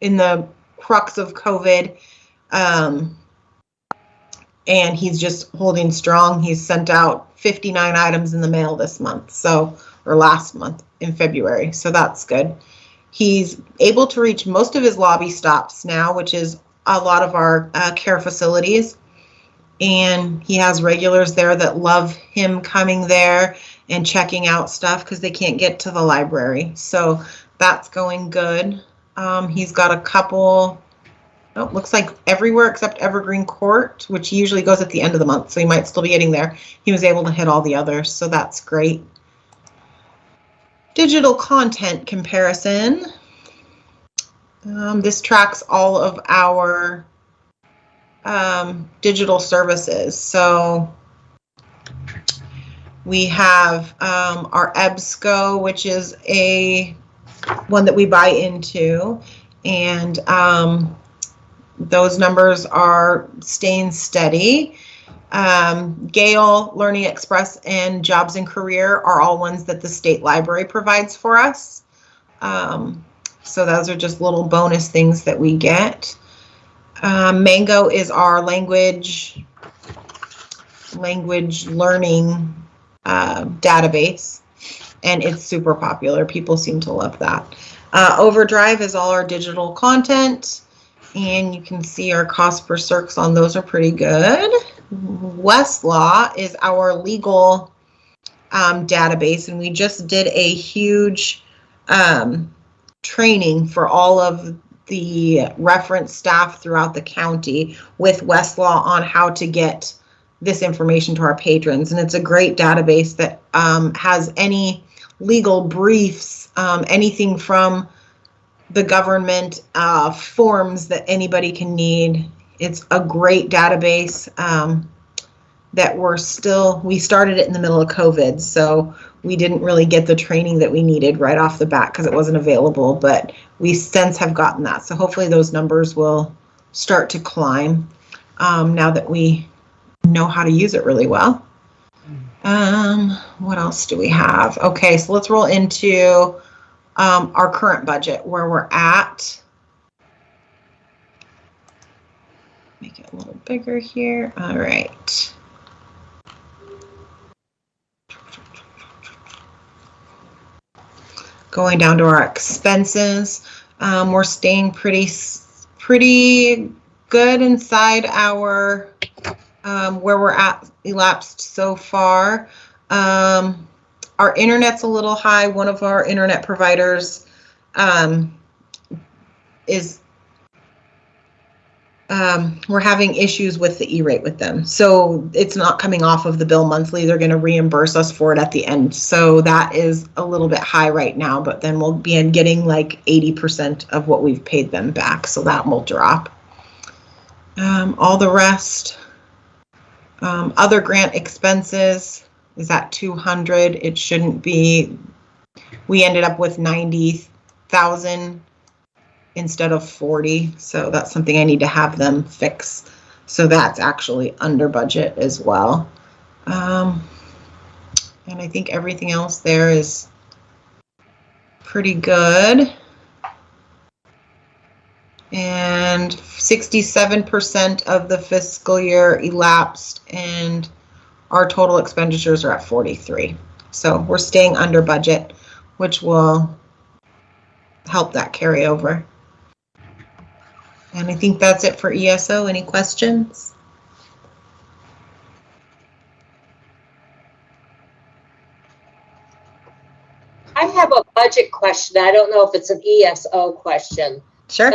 in the crux of COVID. And he's just holding strong. He's sent out 59 items in the mail this month, or last month in February, so that's good. He's able to reach most of his lobby stops now, which is a lot of our care facilities. And he has regulars there that love him coming there and checking out stuff because they can't get to the library. So that's going good. He's got a couple, looks like everywhere except Evergreen Court, which he usually goes at the end of the month, so he might still be getting there. He was able to hit all the others, so that's great. Digital content comparison. This tracks all of our digital services. So we have our EBSCO, which is a one that we buy into, and those numbers are staying steady. Gale, Learning Express, and Jobs and Career are all ones that the state library provides for us. So those are just little bonus things that we get. Mango is our language learning database, and it's super popular. People seem to love that. Overdrive is all our digital content, and you can see our cost per circs on those are pretty good. Westlaw is our legal database, and we just did a huge training for all of the reference staff throughout the county with Westlaw on how to get this information to our patrons. And it's a great database that has any legal briefs, anything from the government, forms that anybody can need. It's a great database that we started it in the middle of COVID, so we didn't really get the training that we needed right off the bat because it wasn't available, but we since have gotten that. So hopefully those numbers will start to climb now that we know how to use it really well. What else do we have? Okay, so let's roll into our current budget, where we're at. Make it a little bigger here. All right. Going down to our expenses, we're staying pretty good inside our where we're at elapsed so far. Our internet's a little high. One of our internet providers we're having issues with the E-rate with them. So it's not coming off of the bill monthly. They're going to reimburse us for it at the end. So that is a little bit high right now, but then we'll be getting like 80% of what we've paid them back. So that will drop. All the rest, other grant expenses is at 200. It shouldn't be. We ended up with 90,000 instead of 40, so that's something I need to have them fix. So that's actually under budget as well. And I think everything else there is pretty good. And 67% of the fiscal year elapsed, and our total expenditures are at 43. So we're staying under budget, which will help that carry over. And I think that's it for ESO. Any questions? I have a budget question. I don't know if it's an ESO question. Sure.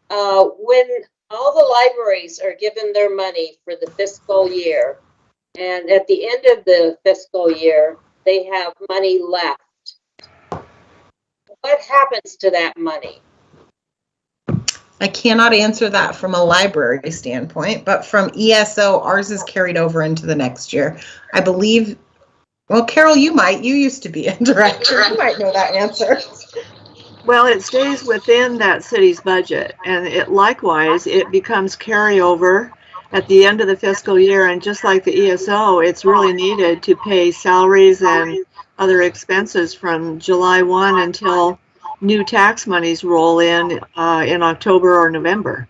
When all the libraries are given their money for the fiscal year, and at the end of the fiscal year, they have money left, what happens to that money? I cannot answer that from a library standpoint, but from ESO, ours is carried over into the next year. I believe, well, Carol, you used to be a director. You might know that answer. Well, it stays within that city's budget, and likewise, it becomes carryover at the end of the fiscal year. And just like the ESO, it's really needed to pay salaries and other expenses from July 1 until new tax monies roll in October or November.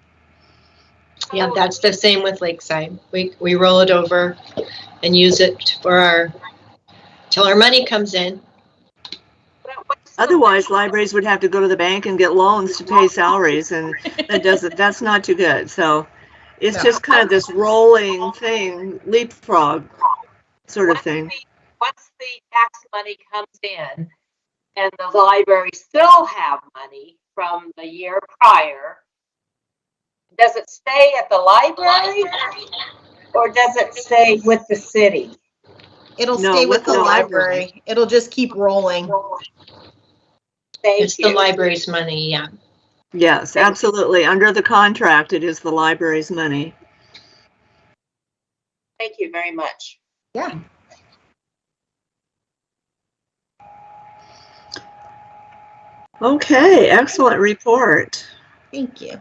Yeah, that's the same with Lakeside. We roll it over and use it for till our money comes in. Otherwise, libraries would have to go to the bank and get loans to pay salaries, and that's not too good. So it's just kind of this rolling thing, leapfrog sort of thing. Once the tax money comes in and the library still have money from the year prior, does it stay at the library or does it stay with the city? It'll stay with the library. It'll just keep rolling. It's the library's money, yeah. Yes, absolutely. Under the contract, it is the library's money. Thank you very much. Yeah. Okay, excellent report. Thank you.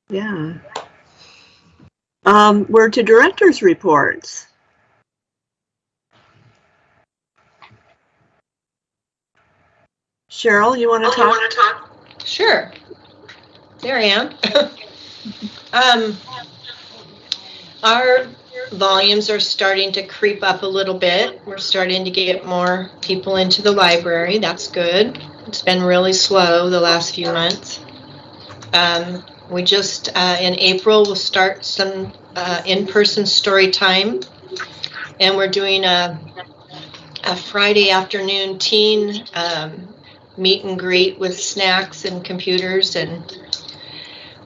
Yeah. We're to director's reports. Cheryl, you want to talk? Sure. There I am. Our volumes are starting to creep up a little bit. We're starting to get more people into the library. That's good. It's been really slow the last few months. We just, in April, we'll start some in-person story time. And we're doing a Friday afternoon teen meet and greet with snacks and computers, and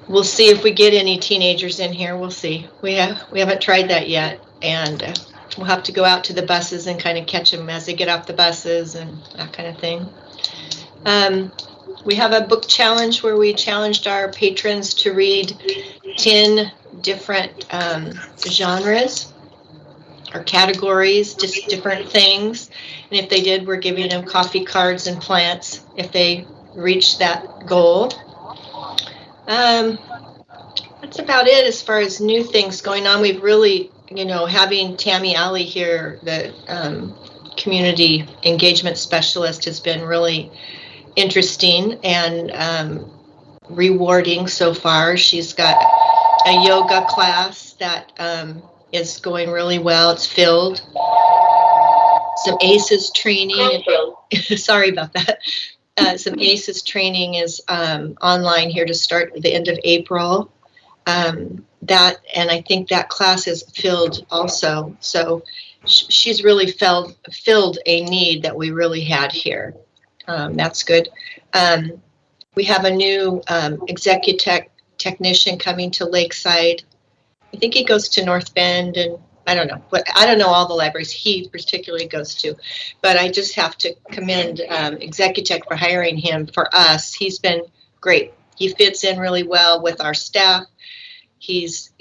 we'll see if we get any teenagers in here. We'll see. We haven't tried that yet, and we'll have to go out to the buses and kind of catch them as they get off the buses and that kind of thing. We have a book challenge where we challenged our patrons to read 10 different genres or categories, just different things. And if they did, we're giving them coffee cards and plants if they reach that goal. That's about it as far as new things going on. We've really, having Tammy Alley here, the community engagement specialist, has been really interesting and rewarding so far. She's got a yoga class that is going really well. It's filled. Some ACEs training. Sorry about that. Some ACEs training is online here to start at the end of April. And I think that class is filled also. So she's really filled a need that we really had here. That's good. We have a new executive technician coming to Lakeside. I think he goes to North Bend, and I don't know all the libraries he particularly goes to, but I just have to commend Executech for hiring him for us. He's been great. He fits in really well with our staff. He's,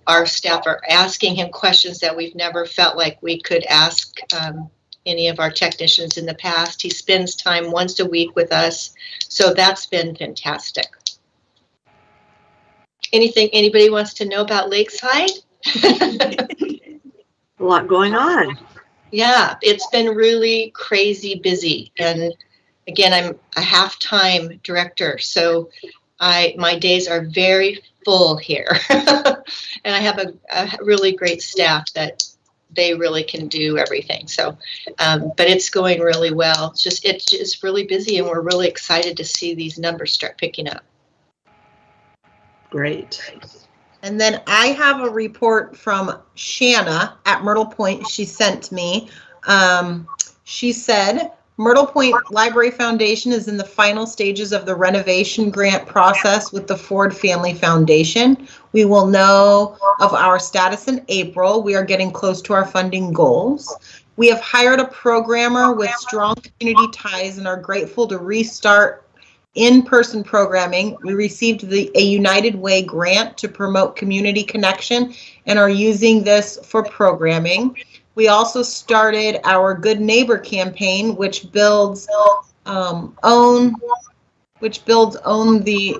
our staff are asking him questions that we've never felt like we could ask any of our technicians in the past. He spends time once a week with us, so that's been fantastic. Anything anybody wants to know about Lakeside? A lot going on. Yeah, it's been really crazy busy. And again, I'm a half-time director, so my days are very full here. And I have a really great staff that they really can do everything. So, but it's going really well. It's just really busy, and we're really excited to see these numbers start picking up. Great. And then I have a report from Shanna at Myrtle Point. She sent me. She said, Myrtle Point Library Foundation is in the final stages of the renovation grant process with the Ford Family Foundation. We will know of our status in April. We are getting close to our funding goals. We have hired a programmer with strong community ties and are grateful to restart in-person programming. We received a United Way grant to promote community connection and are using this for programming. We also started our Good Neighbor campaign, which builds own which builds on the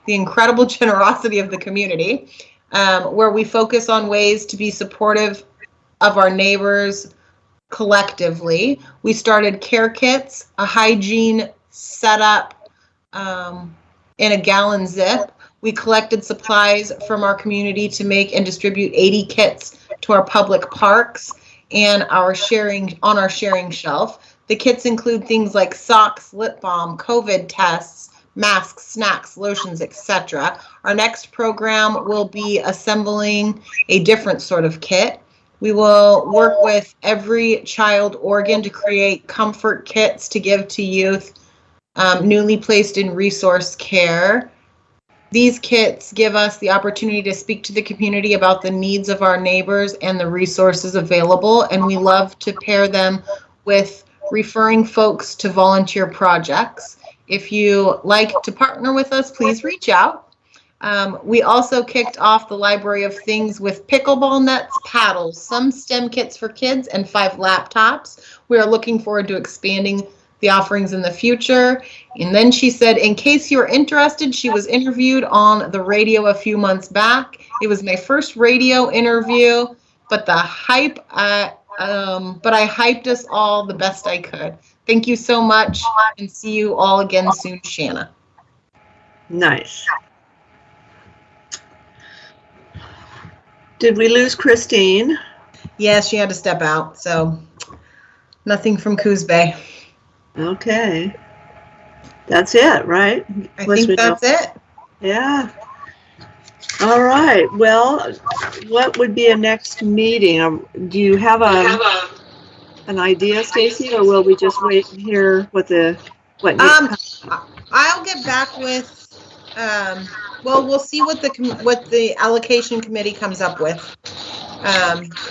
incredible generosity of the community, where we focus on ways to be supportive of our neighbors collectively. We started care kits, a hygiene setup in a gallon zip. We collected supplies from our community to make and distribute 80 kits to our public parks and on our sharing shelf. The kits include things like socks, lip balm, COVID tests, masks, snacks, lotions, etc. Our next program will be assembling a different sort of kit. We will work with Every Child Oregon to create comfort kits to give to youth newly placed in resource care. These kits give us the opportunity to speak to the community about the needs of our neighbors and the resources available, and we love to pair them with referring folks to volunteer projects. If you like to partner with us, please reach out. We also kicked off the Library of Things with pickleball nets, paddles, some STEM kits for kids, and 5 laptops. We are looking forward to expanding the offerings in the future. And then she said, in case you're interested, she was interviewed on the radio a few months back. It was my first radio interview, but I hyped us all the best I could. Thank you so much, and see you all again soon, Shanna. Nice. Did we lose Christine? Yes, she had to step out, so nothing from Coos Bay. Okay. That's it, right? I think that's it. Yeah. All right. Well, what would be a next meeting? Do you have an idea, Stacy, or will we just wait and hear what I'll get back with well, we'll see what the allocation committee comes up with.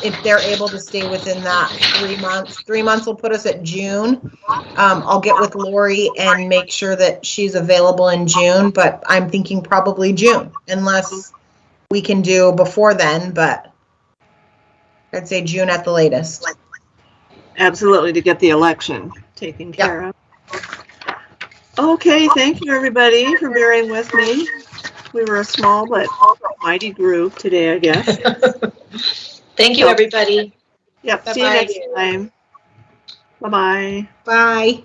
If they're able to stay within that 3 months. 3 months will put us at June. I'll get with Lori and make sure that she's available in June, but I'm thinking probably June, unless we can do before then, but I'd say June at the latest. Absolutely, to get the election taken care of. Okay, thank you everybody for bearing with me. We were a small but mighty group today, I guess. Thank you, everybody. Yep, Bye-bye. see you next time. Bye-bye. Bye.